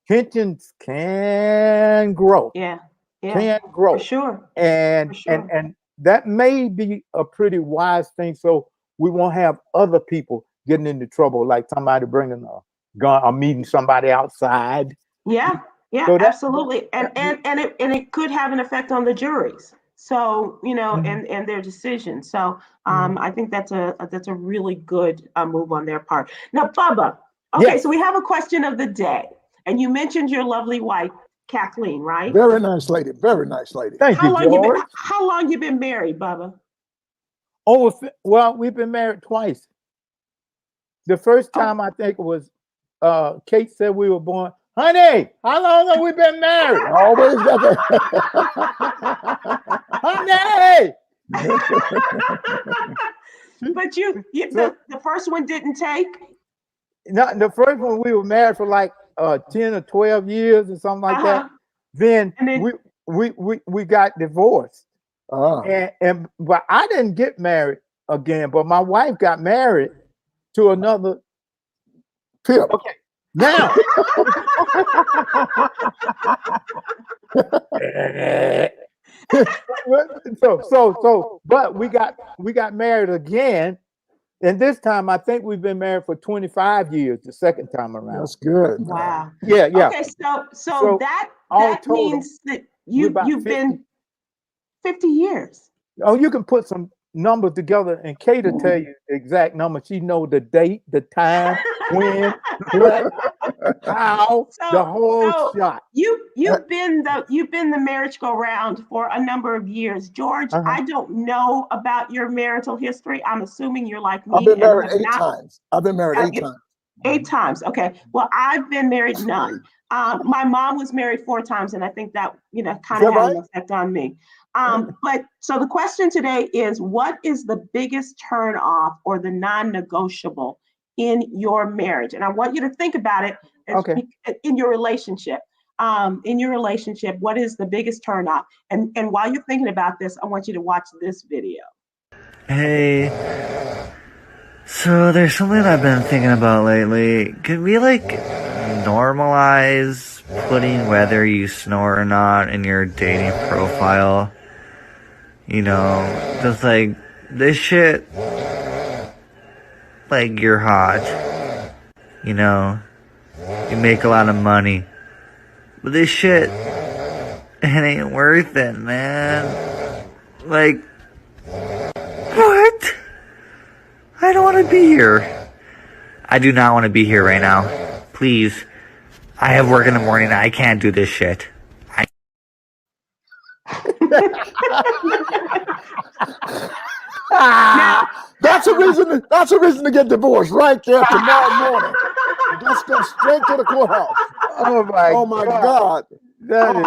Tensions can grow, Yeah. can For grow, sure. and For sure. and that may be a pretty wise thing. So we won't have other people getting into trouble, like somebody bringing a gun or meeting somebody outside. Yeah. Yeah. So that, Absolutely. And it could have an effect on the juries. So Mhm, and their decision. So mhm. I think that's a really good move on their part. Now, Bubba. Okay, Yes, so we have a question of the day, and you mentioned your lovely wife, Kathleen, right? Very nice lady. Very nice lady. thank you, George. How long you been married, Bubba? Well, we've been married twice. The first Oh. time I think it was Kate said we were born. Honey, how long have we been married? Always got that. Honey. But So, the first one didn't take. not the first one we were married for like 10 or 12 years or something like that. Uh-huh. Then And then we got divorced. Ah. And but I didn't get married again, but my wife got married to another. Pip. Okay. Now but we got married again, and this time I think we've been married for 25 years the second time around. That's good. wow. Yeah. Okay, so So that all total, means that we're about you've 50. been 50 years. Oh, you can put some numbers together, and Kate will tell you the exact number. She know the date, the time, when, what, how, the So whole shot. you've been the marriage go round for a number of years. George, Uh-huh. I don't know about your marital history. I'm assuming you're like I've me been married have 8 not times. I've been married 8 times. 8 times. Okay. Well, I've been married none. My mom was married 4 times, and I think that kind Is of that had right? an effect on me. But so the question today is, what is the biggest turn off or the non-negotiable in your marriage? And I want you to think about it Okay. in your relationship. In your relationship, what is the biggest turn off? And while you're thinking about this, I want you to watch this video. Hey, so there's something I've been thinking about lately. Could we normalize putting whether you snore or not in your dating profile? Just this shit, you're hot. You make a lot of money. But this shit, it ain't worth it, man. What? I don't want to be here. I do not want to be here right now. Please. I have work in the morning. I can't do this shit. That's a reason. That's a reason to get divorced right there tomorrow morning. Just go straight to the courthouse. Oh my Oh my God. That is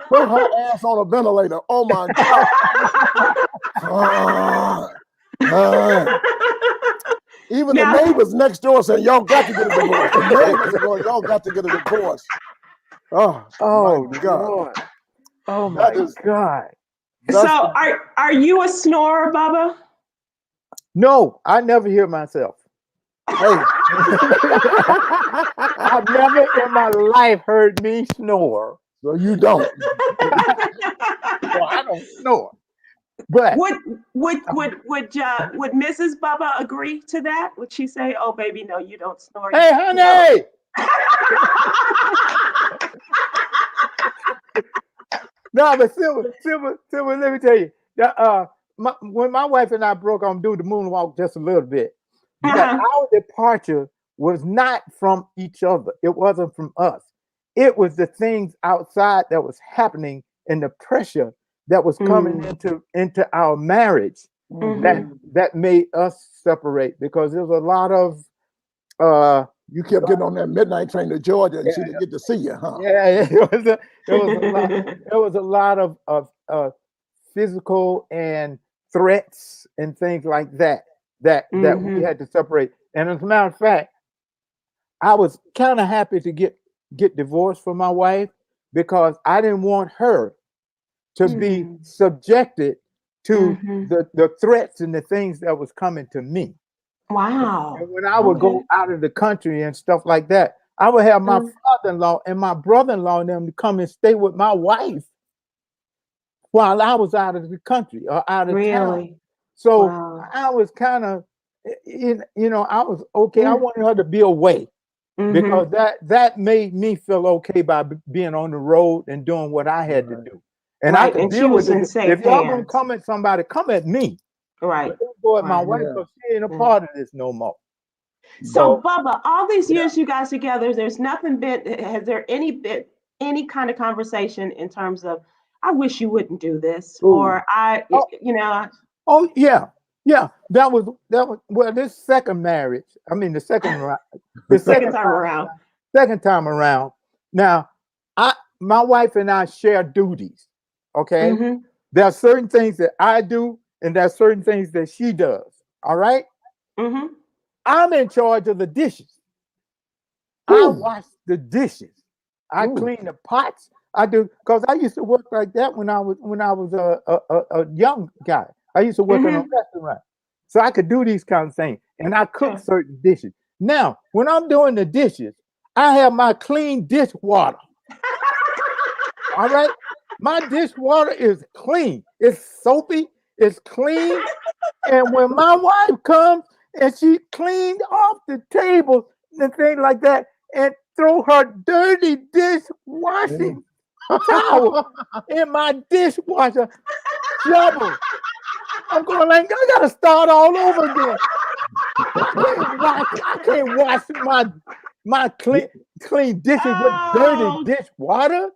Put her ass on a ventilator. Oh my God. Even the neighbors next door saying, y'all got to get a divorce. The neighbors are going, y'all got to get a divorce. Oh my God. Lord. Oh my God. So are you a snorer, Bubba? No, I never hear myself. Hey. I've never in my life heard me snore. So you don't. Well, I don't snore. But would Mrs. Bubba agree to that? Would she say, "Oh, baby, no, you don't snore"? Hey, honey. No, but Silver, let me tell you. When my wife and I broke on do the moonwalk just a little bit, but our departure was not from each other. It wasn't from us. It was the things outside that was happening and the pressure that was coming into our marriage that made us separate, because there was a lot of You kept getting on that midnight train to Georgia, and she didn't get to see you, huh? Yeah, it was a lot. There was a lot of physical and threats and things like that we had to separate. And as a matter of fact, I was kind of happy to get divorced from my wife because I didn't want her to be subjected to the threats and the things that was coming to me. Wow. And when I would go out of the country and stuff like that, I would have my father-in-law and my brother-in-law and them to come and stay with my wife while I was out of the country or out of town. So I was kind of, I was okay. I wanted her to be away because that made me feel okay by being on the road and doing what I had to do. And I could deal with it. If y'all gonna come at somebody, come at me. Right. But don't go at my wife because she ain't a part of this no more. So Bubba, all these years you guys together, has there any kind of conversation in terms of, I wish you wouldn't do this, or Oh yeah. That was well, this second marriage. I mean the second time around. Now, my wife and I share duties. Okay. There are certain things that I do, and there are certain things that she does. All right. I'm in charge of the dishes. I wash the dishes. I clean the pots. I do, because I used to work like that when I was a young guy. I used to work in a restaurant, so I could do these kinds of things, and I cook certain dishes. Now, when I'm doing the dishes, I have my clean dishwater. All right, my dishwater is clean. It's soapy. It's clean. And when my wife comes and she cleaned off the table and things like that, and throw her dirty dishwashing towel in my dishwasher, trouble. I'm going like, I gotta start all over again. I can't wash my clean dishes with dirty dishwater.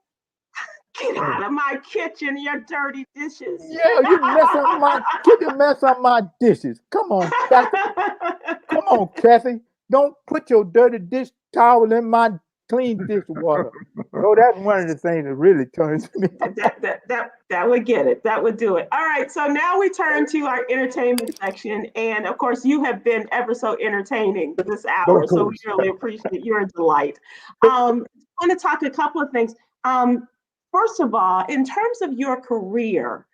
Get out of my kitchen, your dirty dishes. Yeah, you mess up my dishes. Come on, Kathy. Come on, Kathy. Don't put your dirty dish towel in my clean dishwater. So that's one of the things that really turns me. That would get it. That would do it. All right. So now we turn to our entertainment section, and of course, you have been ever so entertaining this hour. So we really appreciate your delight. I want to talk a couple of things. First of all, in terms of your career,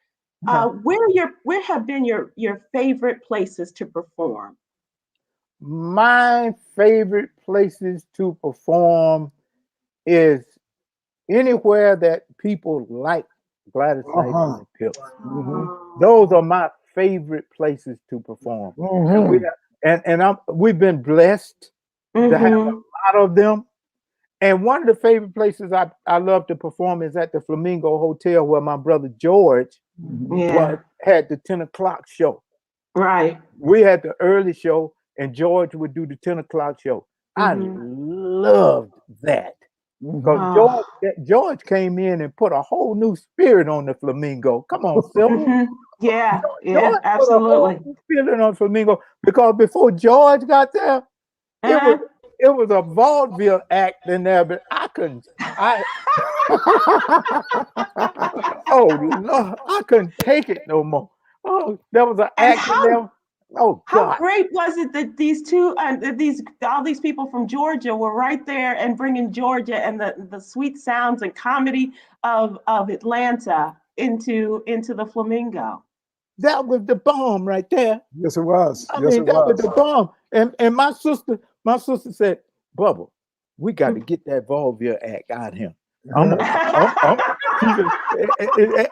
where have been your favorite places to perform? My favorite places to perform is anywhere that people like Gladys Knight and the Pips. Those are my favorite places to perform. And we've been blessed to have a lot of them. And one of the favorite places I love to perform is at the Flamingo Hotel, where my brother George had the 10 o'clock show. Right. We had the early show, and George would do the 10 o'clock show. I loved that. Because George came in and put a whole new spirit on the Flamingo. Come on, Sybil. Yeah, George absolutely. Put a whole spirit on Flamingo, because before George got there, it was a vaudeville act in there, but I couldn't. Oh Lord, I couldn't take it no more. Oh, there was an act in there. Oh God! How great was it that all these people from Georgia were right there and bringing Georgia and the sweet sounds and comedy of Atlanta into the Flamingo. That was the bomb right there. Yes, it was. I mean, that was the bomb. And my sister said, Bubba, we got to get that vaudeville act out of him.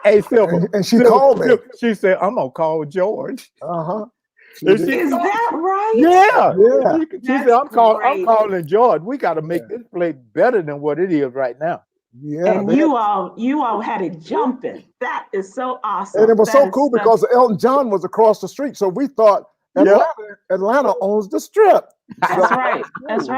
Hey, Sybil, and she called me. She said, I'm gonna call George. Is that right? Yeah. She said, I'm calling George. We got to make this place better than what it is right now. Yeah, and you all had it jumping. That is so awesome. And it was so cool because Elton John was across the street, so we thought Atlanta owns the Strip. That's right. That's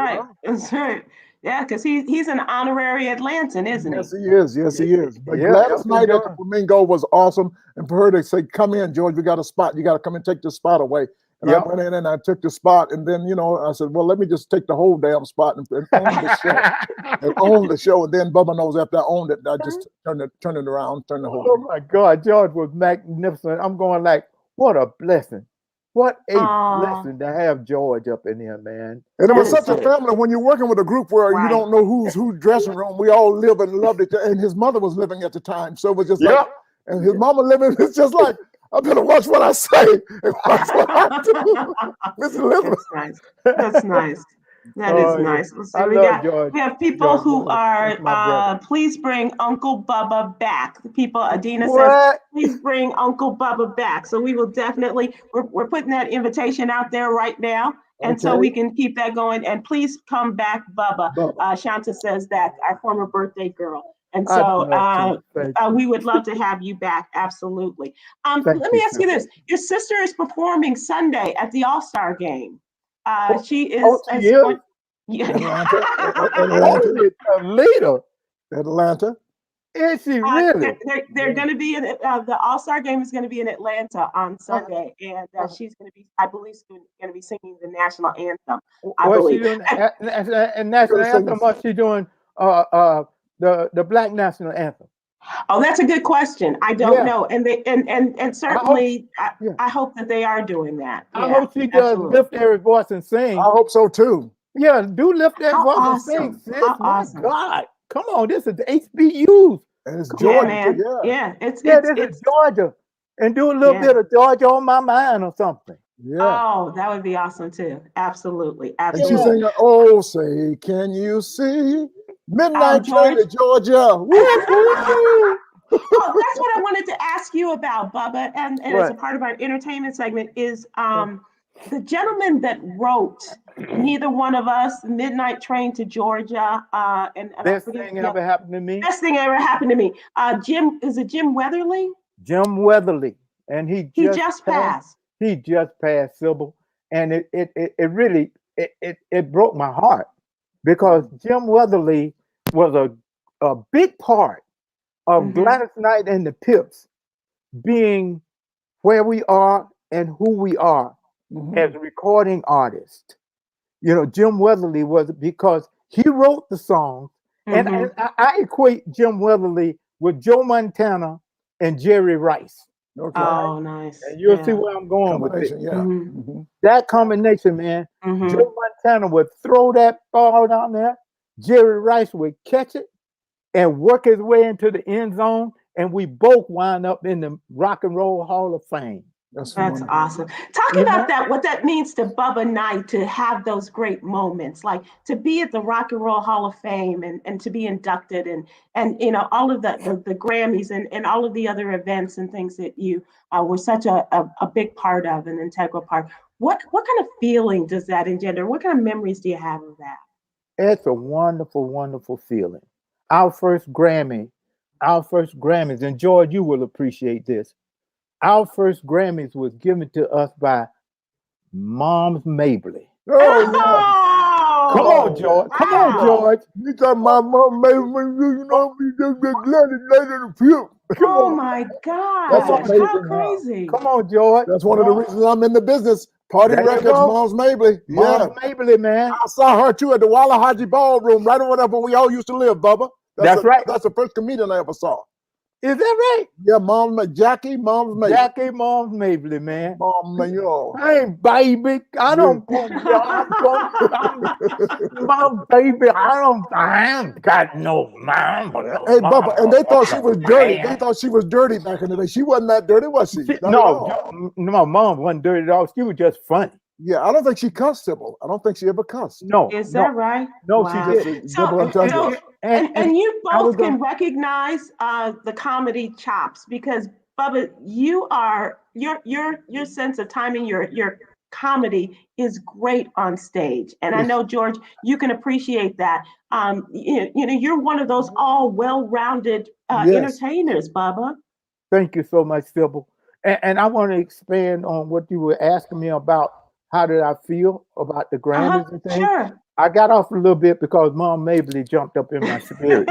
right. Yeah, because he's an honorary Atlantan, isn't he? Yes, he is. But Gladys Knight at the Flamingo was awesome. And for her to say, come in, George, we got a spot. You got to come and take this spot away. And Yep. I went in and I took the spot, and then I said, well, let me just take the whole damn spot and own the show. And own the show. And then Bubba knows after I owned it, I just turned it around, turned the whole Oh thing. my God, George was magnificent. I'm going like, what a blessing. What a blessing to have George up in here, man. And it was That is such a so- family when you're working with a group where Right. you don't know who's dressing room. We all live and loved it. And his mother was living at the time. So it was just like, and his mama living, it's just like, I better watch what I say and watch what I do. Miss Elizabeth. That's nice. That's nice. That is Oh, yeah. nice. Let's see, I we love George. we have people George who Wallace. That's my are brother. please bring Uncle Bubba back. The people, Adina says, What? please bring Uncle Bubba back. So we will definitely, we're putting that invitation out there right now. And so Okay. we can keep that going. And please come back, Bubba. Bubba. Shanta says that, our former birthday girl. And I'd so love to. Thank you. we would love to have you back. Absolutely. Thank Let me you, ask you this. Your sister is performing Sunday at the All-Star game. She is. Oh, she is? going- Atlanta. Holy Toledo. Atlanta. Is she really? They're going to be in the All-Star game is going to be in Atlanta on Sunday, and she's going to be, I believe, going to be singing the national anthem. I What's she believe. doing? And national anthem, what's she doing? The Black national anthem. Oh, that's a good question. I don't Yeah. know, and certainly, yeah. I hope that they are doing that. I Yeah, hope she does absolutely. lift every voice and sing. I hope so too. Yeah, do lift that How voice awesome. and sing, sis. How My awesome. God. Come on, this is HBUs. And it's Yeah, Georgia. man. Yeah. Yeah, This it's is Georgia. And do a little Yeah. bit of Georgia on my mind or something. Yeah. Oh, that would be awesome too. Absolutely, And she absolutely. sang, oh, say, can you see? Midnight train to George? Georgia. Woo, woo. Oh, that's what I wanted to ask you about, Bubba, and as a Right. part of our entertainment segment is the gentleman that wrote Neither One of Us, Midnight Train to Georgia, and I Best forget- thing yeah, ever happened to me. best thing ever happened to me. Jim Weatherly? Jim Weatherly. And he Just passed. He just passed, Sybil. And it really broke my heart because Jim Weatherly was a big part of Mhm. Gladys Knight and the Pips being where we are and who we are as recording artists. You know, Jim Weatherly was because he wrote the songs, and I equate Jim Weatherly with Joe Montana and Jerry Rice. Okay. Oh, nice. And you'll see where I'm going with it. Combination, yeah. Mhm. Mhm. That combination, man. Mhm. Joe Montana would throw that ball down there. Jerry Rice would catch it and work his way into the end zone, and we both wind up in the Rock and Roll Hall of Fame. That's wonderful. awesome. Talk about that, what that means to Bubba Knight to have those great moments, like to be at the Rock and Roll Hall of Fame and to be inducted and you know, all of the Grammys and all of the other events and things that you were such a big part of, an integral part. What kind of feeling does that engender? What kind of memories do you have of that? It's a wonderful, wonderful feeling. Our first Grammys, and George, you will appreciate this. Our first Grammys was given to us by Mom's Mabley. Oh, Come on, George. Come on, wow. George. you got my mom made me, you know, me just get Gladys Knight in the Pip. Come Oh on. my gosh, That's how amazing, crazy. Come on, George. That's one of the reasons I'm in the business. Party There you Records, go. Mom's Mabley. Yeah. Mom's Mabley, man. I saw her too at the Walla Haji Ballroom, right over there where we all used to live, Bubba. That's right. That's the first comedian I ever saw. Is that right? Yeah, Jackie, Mom's Mabley. Jackie Mom's Mabley, man. Mom, man, you know. Hey, baby, I don't go. My baby, I ain't got no mom. Hey, Bubba, and they thought she was dirty. They thought she was dirty back in the day. She wasn't that dirty, was she? Not at all. No, Mom wasn't dirty at all. She was just funny. Yeah, I don't think she cussed, Sybil. I don't think she ever cussed. No, Is that right? No, Wow. she didn't. And you I was both can recognize the comedy chops because Bubba, you are your sense of timing, your comedy is great on stage, and I know George, you can appreciate that. You know, you're one of those all well-rounded entertainers, Bubba. Thank you so much, Sybil. And I want to expand on what you were asking me about. How did I feel about the Grammys and things? Sure. I got off a little bit because Mom Mabley jumped up in my spirit.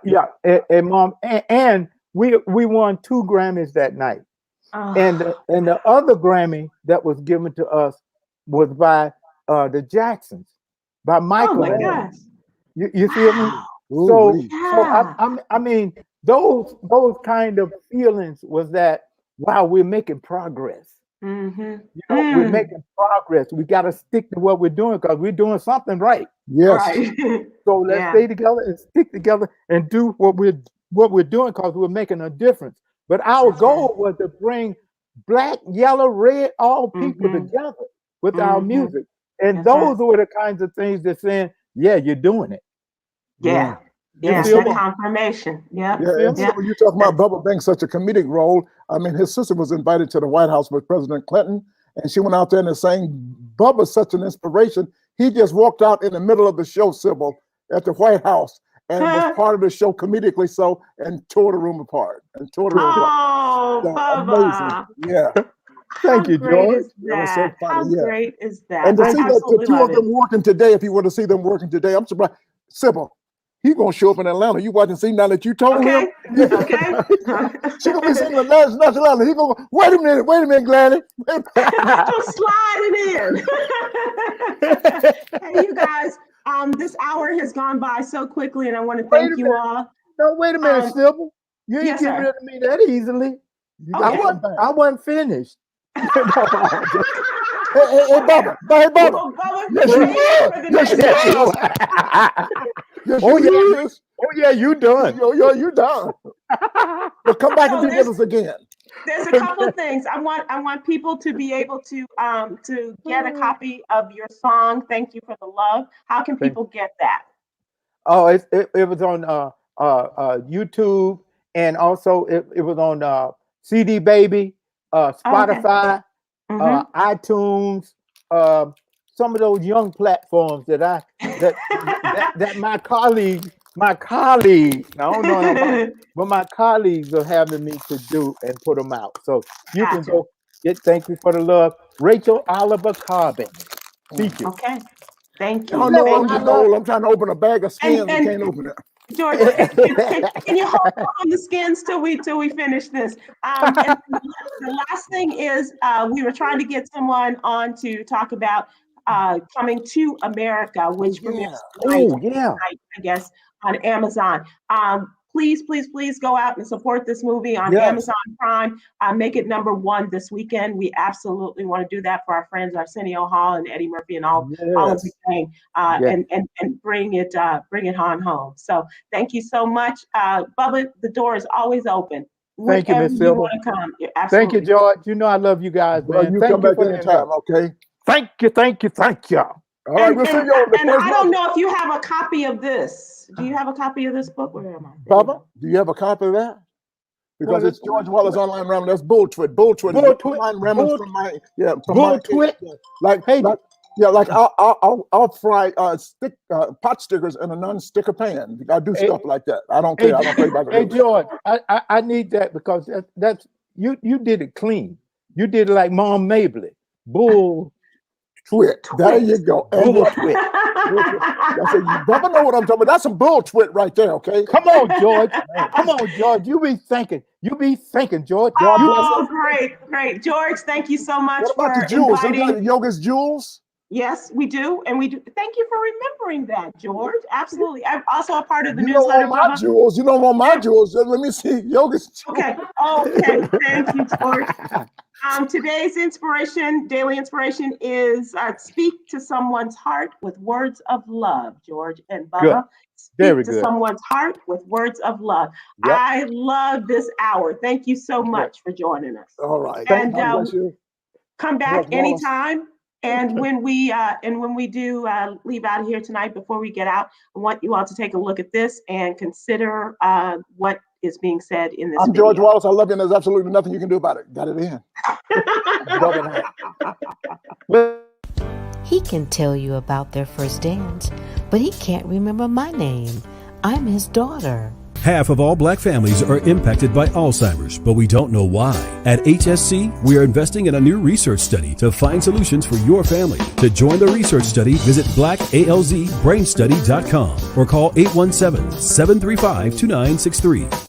Yeah. And Mom, and we won 2 Grammys that night. Oh. And the other Grammy that was given to us was by the Jacksons, by Michael. Oh my Jackson. gosh. You feel me? Wow. So Yeah. I mean those kind of feelings was that wow, we're making progress. Mm-hmm. You know, we're making progress. We got to stick to what we're doing because we're doing something right. Yes. Right. So let's Yeah. stay together and stick together and do what we're doing because we're making a difference. But our That's goal was to bring black, yellow, red, all people Mhm. together with our Mhm. music. And That's those were the kinds of things that saying, yeah, you're doing it. Yeah. You Yeah. feel That me? confirmation. Yep. Yeah, and Yeah. so you talk about Bubba playing such a comedic role. I mean, his sister was invited to the White House with President Clinton, and she went out there and sang. Bubba's such an inspiration. He just walked out in the middle of the show, Sybil, at the White House, and was part of the show comedically so, and tore the room apart. Oh, So Bubba. amazing. Yeah. Thank How you, great George. is That was so that? How funny, yeah. great is that? And to I see that the absolutely two love of it. them working today, if you were to see them working today, I'm surprised. Sybil, he gonna show up in Atlanta. You watching see now that you told him? Okay. She gonna be singing the national anthem. He gonna wait a minute, Gladys. I'm sliding in. Hey, you guys, this hour has gone by so quickly, and I want to thank you all. No, wait a minute, Sybil. You ain't yes, getting sir. rid of me that easily. Okay. I wasn't finished. Hey, Bubba. Well, Bubba, Yes, stay you here were. for the Yes, next you hour. Yes, Oh, you yeah. is. Oh yeah, you done. Yo, you done. But come back and So be with us again. There's a couple of things. I want people to be able to get a copy of your song. Thank you for the love. How can people get that? Oh, it was on YouTube, and also it was on CD Baby, Spotify, iTunes, some of those young platforms that my colleagues, I don't know about, but my colleagues are having me to do and put them out. So you can go get Thank You for the Love, Rachel Oliver Carbon. Feature. Okay. Thank I you. don't know. Thank I'm you. getting old. I'm trying to open a bag of skins and And- can't open it. George, can you hold on the skins till we finish this? And the last thing is we were trying to get someone on to talk about Coming to America, which premieres tonight, I guess, on Amazon. Please go out and support this movie on Amazon Prime. Make it #1 this weekend. We absolutely want to do that for our friends Arsenio Hall and Eddie Murphy and all of the gang, and bring it on home. So thank you so much, Bubba. The door is always open. Thank you, Whenever Miss you Sybil. want to come, Thank you, George. You know I love you guys, Well, man. you Thank come you back for the anytime, invite. okay? Thank you. All right, we'll see you on the And first I don't one. know if you have a copy of this. Do you have a copy of this book? Where am I? Bubba, do you have a copy of that? Because it's George Wallace Online Ramblings. That's bulltwit. Online ramblings from my Bulltwit. I'll fry pot stickers in a non-sticker pan. I do stuff like that. I don't care. I don't play by the rules. Hey George, I need that because that's you did it clean. You did it like Mom Mabley. Bull twit. There you go. Bull twit. That's you Bubba know what I'm talking about. That's some bull twit right there, okay? Come on, George. Come on, George. You be thinking, George. Oh, great. George, thank you so much what about for the jewels? inviting. Sometimes yoga's jewels? Yes, we do. And we do. Thank you for remembering that, George. Absolutely. I'm also a part of the You don't newsletter. want my jewels. You don't want my jewels. Let me see. Yoga's jewels. Okay. Thank you, George. Today's daily inspiration is speak to someone's heart with words of love, George and Bubba. Speak to someone's heart with words of love. Yep. I love this hour. Thank you so much for joining us. All right. And come back anytime. And when we do leave out of here tonight, before we get out, I want you all to take a look at this and consider what is being said in this. I'm video. George Wallace. I love you, and there's absolutely nothing you can do about it. Got it in. He can tell you about their first dance, but he can't remember my name. I'm his daughter. Half of all black families are impacted by Alzheimer's, but we don't know why. At HSC, we are investing in a new research study to find solutions for your family. To join the research study, visit blackalzbrainstudy.com or call 817-735-2963.